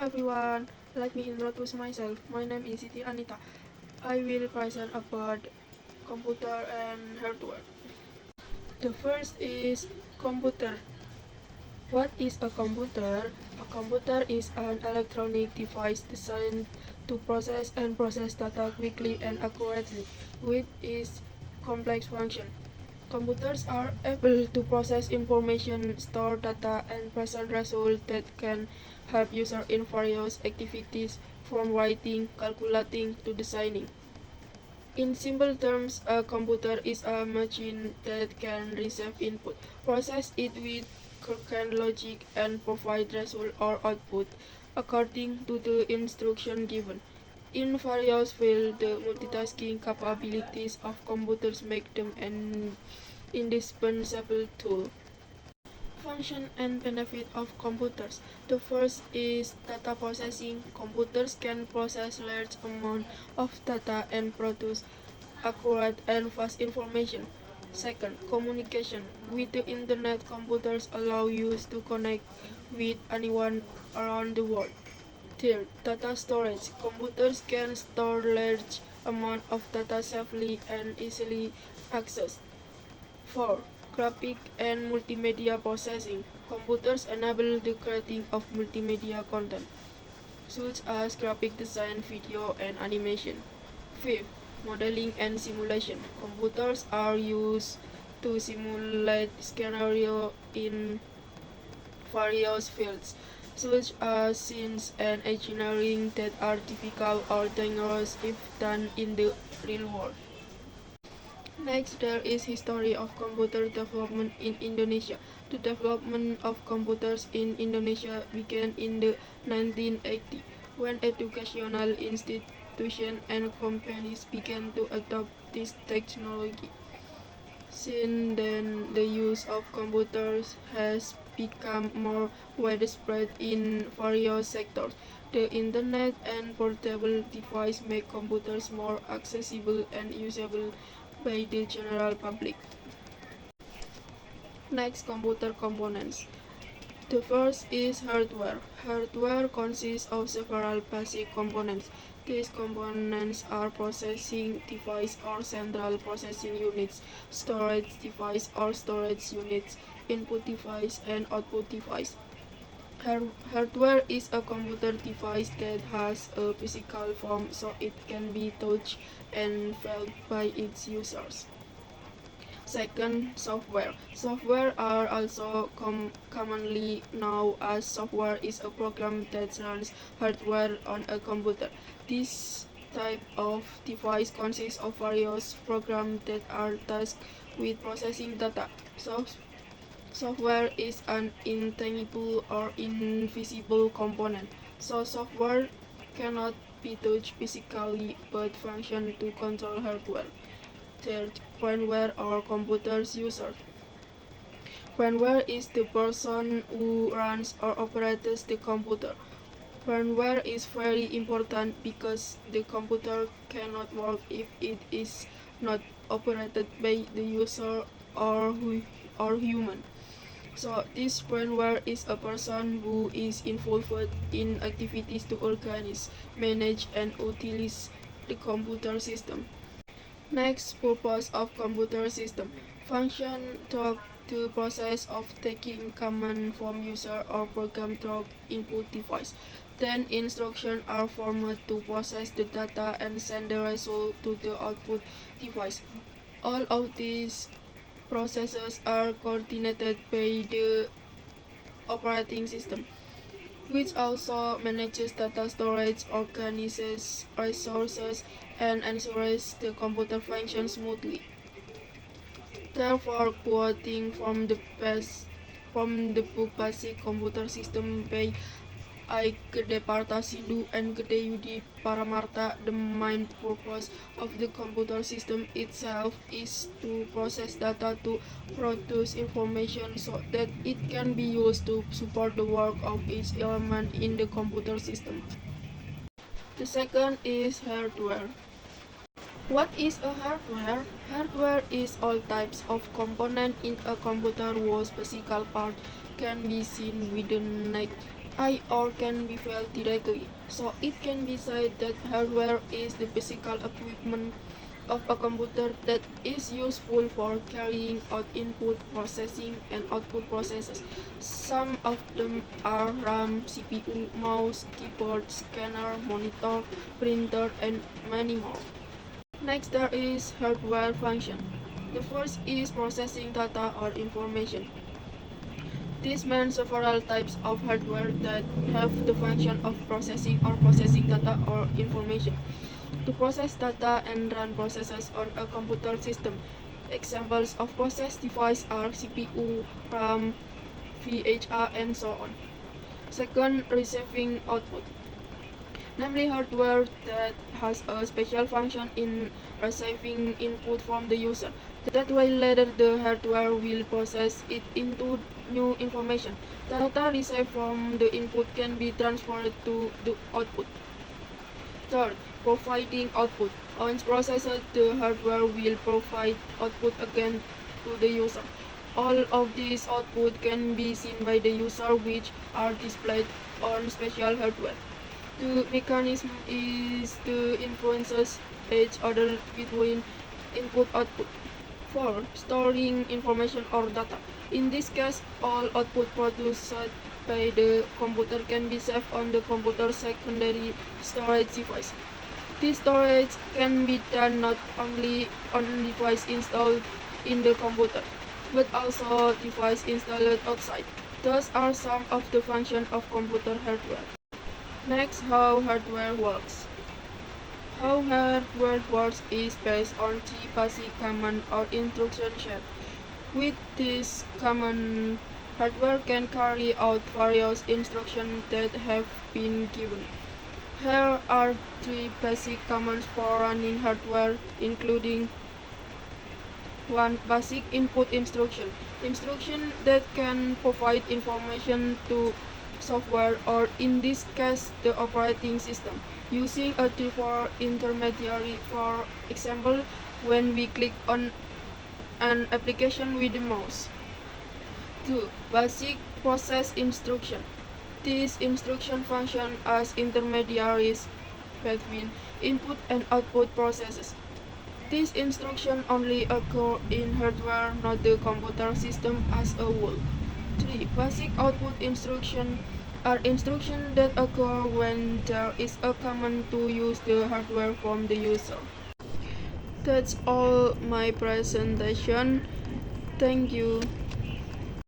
everyone, let me introduce myself. My name is Siti Anita. I will present about computer and hardware. The first is computer. What is a computer? A computer is an electronic device designed to process data quickly and accurately, with its complex function. Computers are able to process information, store data, and present results that can help users in various activities, from writing, calculating, to designing. In simple terms, a computer is a machine that can receive input, process it with correct logic, and provide result or output according to the instruction given. In various fields, the multitasking capabilities of computers make them an indispensable tool. Function and benefit of computers. The first is data processing. Computers can process large amount of data and produce accurate and fast information. Second, communication. With the internet, computers allow users to connect with anyone around the world. Third, data storage. Computers can store large amount of data safely and easily accessed. 4. Graphic and multimedia processing. Computers enable the creating of multimedia content, such as graphic design, video, and animation. 5. Modeling and simulation. Computers are used to simulate scenarios in various fields, such as science and engineering, that are difficult or dangerous if done in the real world. Next, there is history of computer development in Indonesia. The development of computers in Indonesia began in the 1980s, when educational institutions and companies began to adopt this technology. Since then, the use of computers has become more widespread in various sectors. The internet and portable devices make computers more accessible and usable by the general public. Next, computer components. The first is hardware. Hardware consists of several basic components. These components are processing device or central processing units, storage device or storage units, input device, and output device. Hardware is a computer device that has a physical form, so it can be touched and felt by its users. Second, software. Software are also commonly known as software is a program that runs hardware on a computer. This type of device consists of various programs that are tasked with processing data. Software is an intangible or invisible component, so software cannot be touched physically but function to control hardware. Third, firmware or computer's user. Firmware is the person who runs or operates the computer. Firmware is very important because the computer cannot work if it is not operated by the user or human. So this firmware is a person who is involved in activities to organize, manage, and utilize the computer system. Next, purpose of computer system. Function through the process of taking command from user or program through input device. Then instructions are formed to process the data and send the result to the output device. All of these processes are coordinated by the operating system, which also manages data storage, organizes resources, and ensures the computer functions smoothly. Therefore, quoting from the book Basic Computer System by I. Gede Partasindu and Gede Yudi Paramarta, the main purpose of the computer system itself is to process data to produce information so that it can be used to support the work of each element in the computer system. The second is hardware. What is a hardware? Hardware is all types of component in a computer whose physical part can be seen with the naked eye or can be felt directly. So it can be said that hardware is the physical equipment of a computer that is useful for carrying out input processing and output processes. Some of them are RAM, CPU, mouse, keyboard, scanner, monitor, printer, and many more. Next, there is hardware function. The first is processing data or information. This means several types of hardware that have the function of processing data or information. To process data and run processes on a computer system. Examples of process device are CPU, RAM, VHA, and so on. Second, receiving output, namely hardware that has a special function in receiving input from the user. That way later the hardware will process it into new information. Data received from the input can be transferred to the output. Third, providing output. Once processed, the hardware will provide output again to the user. All of these output can be seen by the user, which are displayed on special hardware. The mechanism is the influences each other between input-output. 4. Storing information or data. In this case, all output produced by the computer can be saved on the computer's secondary storage device. This storage can be done not only on a device installed in the computer, but also device installed outside. Those are some of the functions of computer hardware. Next, how hardware works. How hardware works is based on three basic command or instruction set. With this command, hardware can carry out various instructions that have been given. Here are three basic commands for running hardware, including 1. Basic input instruction. Instruction that can provide information to software, or in this case the operating system, using a default intermediary. For example, when we click on an application with the mouse. 2. Basic process instruction. These instructions function as intermediaries between input and output processes. These instructions only occur in hardware, not the computer system as a whole. 3. Basic output instructions are instructions that occur when there is a command to use the hardware from the user. That's all my presentation. Thank you.